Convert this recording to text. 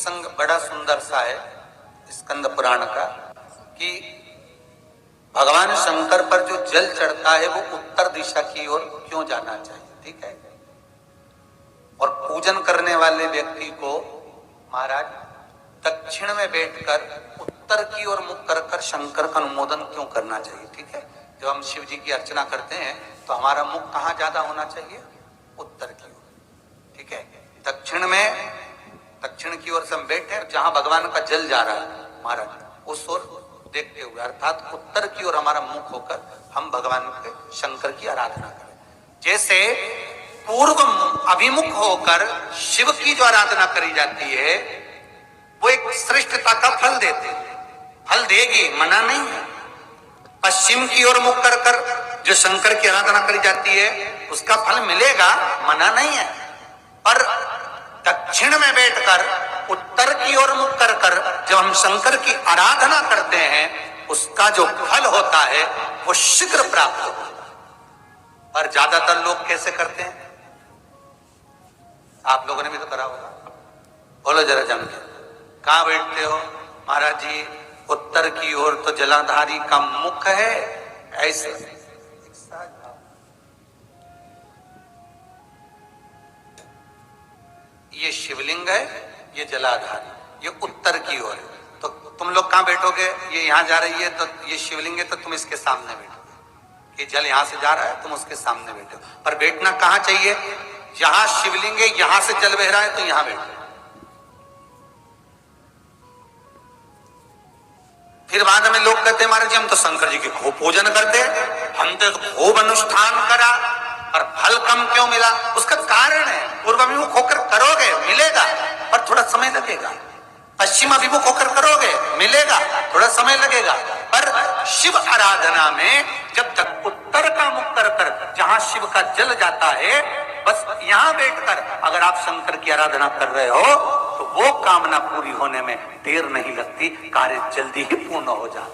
प्रसंग बड़ा सुंदर सा है स्कंद पुराण का कि भगवान शंकर पर जो जल चढ़ता है वो उत्तर दिशा की ओर क्यों जाना चाहिए, ठीक है। और पूजन करने वाले व्यक्ति को महाराज दक्षिण में बैठकर उत्तर की ओर मुख कर कर शंकर का अनुमोदन क्यों करना चाहिए, ठीक है। जब हम शिव जी की अर्चना करते हैं तो हमारा मुख कहाँ ज्यादा होना चाहिए, उत्तर की ओर, ठीक है। दक्षिण की ओर से हम बैठे जहां भगवान का जल जा रहा है महाराज उस ओर देखते हुए, अर्थात उत्तर की ओर हमारा मुख होकर हम भगवान के शंकर की आराधना करें। जैसे पूर्व अभिमुख होकर शिव की जो आराधना करी जाती है वो एक श्रेष्ठता का फल देते, फल देगी, मना नहीं है। पश्चिम की ओर मुख कर कर जो शंकर की आराधना करी जाती है उसका फल मिलेगा, मना नहीं है। पर दक्षिण में बैठकर उत्तर की ओर मुख कर कर जब हम शंकर की आराधना करते हैं उसका जो फल होता है वो शीघ्र प्राप्त होता है। पर ज्यादातर लोग कैसे करते हैं, आप लोगों ने भी तो करा होगा, बोलो जरा जम के, कहां बैठते हो महाराज जी, उत्तर की ओर तो जलाधारी का मुख है, ऐसे ये शिवलिंग है, ये जलाधारी, ये उत्तर की ओर है। तो तुम लोग कहां बैठोगे, ये यहां जा रही है तो ये शिवलिंग है तो तुम इसके सामने बैठोगे, ये जल यहां से जा रहा है तुम उसके सामने बैठो। पर बैठना कहां चाहिए, जहां शिवलिंग है यहां से जल बह रहा है तो यहां बैठो। फिर बाद में लोग कहते हैं महाराज जी हम तो शंकर जी की खूब पूजन करते हैं, हम तो खूब अनुष्ठान करा और फल कम क्यों मिला। उसका कारण है पूर्वाभिमुख होकर करोगे मिलेगा पर थोड़ा समय लगेगा, पश्चिम अभिमुख होकर करोगे मिलेगा, थोड़ा समय लगेगा। पर शिव आराधना में जब तक उत्तर का मुख कर कर जहां शिव का जल जाता है बस यहां बैठकर अगर आप शंकर की आराधना कर रहे हो तो वो कामना पूरी होने में देर नहीं लगती, कार्य जल्दी ही पूर्ण हो जाता।